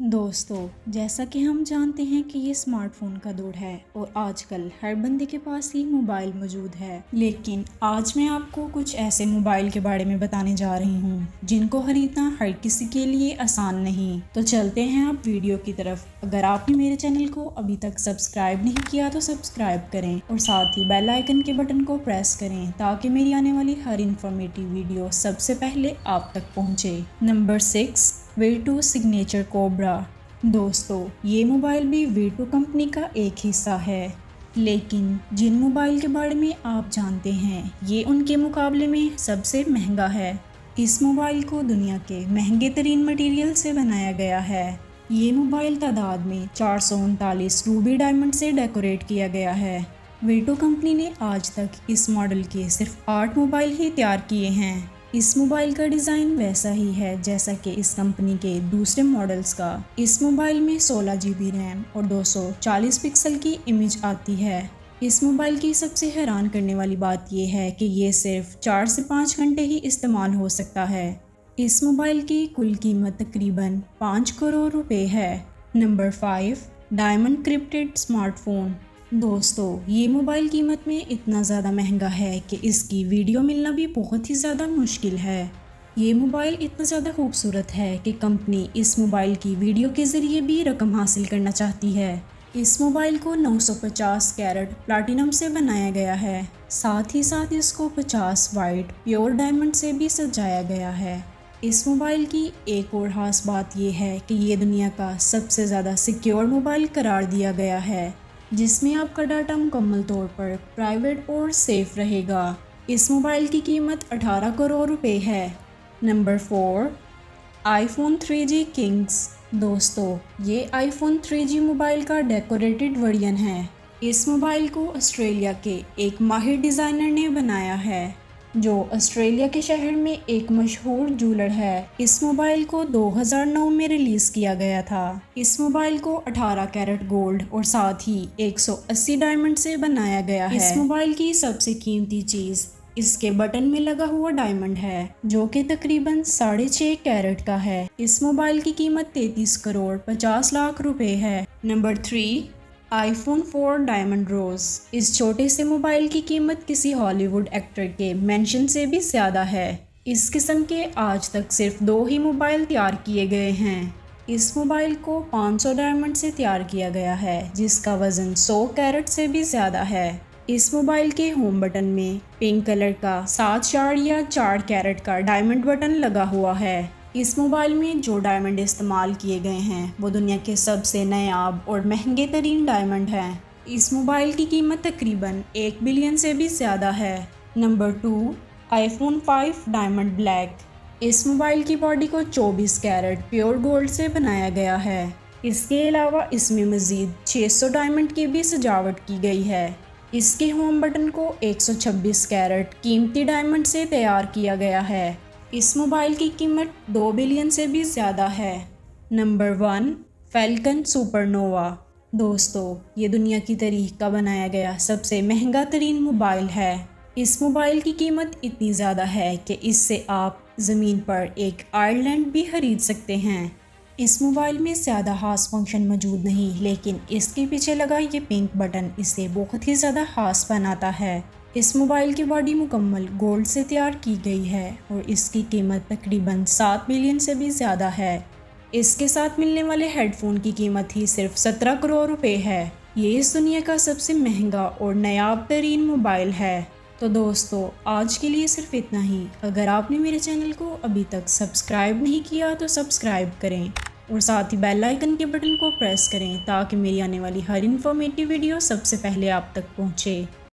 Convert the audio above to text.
दोस्तों, जैसा कि हम जानते हैं कि ये स्मार्टफोन का दौर है और आजकल हर बंदे के पास ही मोबाइल मौजूद है। लेकिन आज मैं आपको कुछ ऐसे मोबाइल के बारे में बताने जा रही हूँ जिनको खरीदना हर किसी के लिए आसान नहीं। तो चलते हैं आप वीडियो की तरफ। अगर आपने मेरे चैनल को अभी तक सब्सक्राइब नहीं किया तो सब्सक्राइब करें और साथ ही बेल आइकन के बटन को प्रेस करें ताकि मेरी आने वाली हर इन्फॉर्मेटिव वीडियो सबसे पहले आप तक पहुँचे। Number 6, V2 signature cobra. दोस्तों, ये मोबाइल भी V2 कंपनी का एक हिस्सा है, लेकिन जिन मोबाइल के बारे में आप जानते हैं ये उनके मुकाबले में सबसे महंगा है। इस मोबाइल को दुनिया के महंगे तरीन मटेरियल से बनाया गया है। ये मोबाइल तादाद में 439 रूबी डायमंड से डेकोरेट किया गया है। V2 कंपनी ने आज तक इस मॉडल के सिर्फ 8 मोबाइल ही तैयार किए हैं। इस मोबाइल का डिज़ाइन वैसा ही है जैसा कि इस कंपनी के दूसरे मॉडल्स का। इस मोबाइल में 16 GB रैम और 240 पिक्सल की इमेज आती है। इस मोबाइल की सबसे हैरान करने वाली बात यह है कि ये सिर्फ 4 से 5 घंटे ही इस्तेमाल हो सकता है। इस मोबाइल की कुल कीमत तकरीबन 5 करोड़ रुपए है। Number 5, diamond crypted smartphone. दोस्तों, ये मोबाइल कीमत में इतना ज़्यादा महंगा है कि इसकी वीडियो मिलना भी बहुत ही ज़्यादा मुश्किल है। ये मोबाइल इतना ज़्यादा खूबसूरत है कि कंपनी इस मोबाइल की वीडियो के ज़रिए भी रकम हासिल करना चाहती है। इस मोबाइल को 950 कैरेट प्लैटिनम से बनाया गया है। साथ ही साथ इसको 50 वाइट प्योर डायमंड से भी सजाया गया है। इस मोबाइल की एक और ख़ास बात यह है कि ये दुनिया का सबसे ज़्यादा सिक्योर मोबाइल करार दिया गया है, जिसमें आपका डाटा मुकम्मल तौर पर प्राइवेट और सेफ रहेगा। इस मोबाइल की कीमत 18 करोड़ रुपए है। Number 4, iPhone 3G Kings. दोस्तों, ये iPhone 3G मोबाइल का डेकोरेटेड वर्जन है। इस मोबाइल को ऑस्ट्रेलिया के एक माहिर डिज़ाइनर ने बनाया है, जो ऑस्ट्रेलिया के शहर में एक मशहूर ज्वेलर है। इस मोबाइल को 2009 में रिलीज़ किया गया था। इस मोबाइल को 18 कैरेट गोल्ड और साथ ही 180 डायमंड से बनाया गया है। इस मोबाइल की सबसे कीमती चीज़ इसके बटन में लगा हुआ डायमंड है, जो कि तकरीबन 6.5 कैरेट का है। इस मोबाइल की कीमत 33 करोड़ 50 लाख रुपए है। नंबर 3, iPhone 4 डायमंड रोज। इस छोटे से मोबाइल की कीमत किसी हॉलीवुड एक्टर के मेंशन से भी ज़्यादा है। इस किस्म के आज तक सिर्फ 2 ही मोबाइल तैयार किए गए हैं। इस मोबाइल को 500 डायमंड से तैयार किया गया है, जिसका वज़न 100 कैरेट से भी ज़्यादा है। इस मोबाइल के होम बटन में पिंक कलर का 7 चार या 4 कैरेट का डायमंड बटन लगा हुआ है। इस मोबाइल में जो डायमंड इस्तेमाल किए गए हैं वो दुनिया के सबसे नायाब और महंगे तरीन डायमंड हैं। इस मोबाइल की कीमत तकरीबन 1 बिलियन से भी ज़्यादा है। Number 2, iPhone 5 diamond black. इस मोबाइल की बॉडी को 24 कैरेट प्योर गोल्ड से बनाया गया है। इसके अलावा इसमें मज़ीद 600 डायमंड की भी सजावट की गई है। इसके होम बटन को 126 कैरेट कीमती डायमंड से तैयार किया गया है। इस मोबाइल की कीमत 2 बिलियन से भी ज़्यादा है। Number 1, falcon supernova. दोस्तों, ये दुनिया की तारीख का बनाया गया सबसे महंगा तरीन मोबाइल है। इस मोबाइल की कीमत इतनी ज़्यादा है कि इससे आप ज़मीन पर एक आयरलैंड भी खरीद सकते हैं। इस मोबाइल में ज़्यादा ख़ास फंक्शन मौजूद नहीं, लेकिन इसके पीछे लगा ये पिंक बटन इसे बहुत ही ज़्यादा ख़ास बनाता है। इस मोबाइल की बॉडी मुकम्मल गोल्ड से तैयार की गई है और इसकी कीमत तकरीबन 7 बिलियन से भी ज़्यादा है। इसके साथ मिलने वाले हेडफोन की कीमत ही सिर्फ 17 करोड़ रुपए है। ये इस दुनिया का सबसे महंगा और नायाब तरीन मोबाइल है। तो दोस्तों, आज के लिए सिर्फ इतना ही। अगर आपने मेरे चैनल को अभी तक सब्सक्राइब नहीं किया तो सब्सक्राइब करें और साथ ही बेल आइकन के बटन को प्रेस करें ताकि मेरी आने वाली हर इन्फॉर्मेटिव वीडियो सबसे पहले आप तक पहुँचे।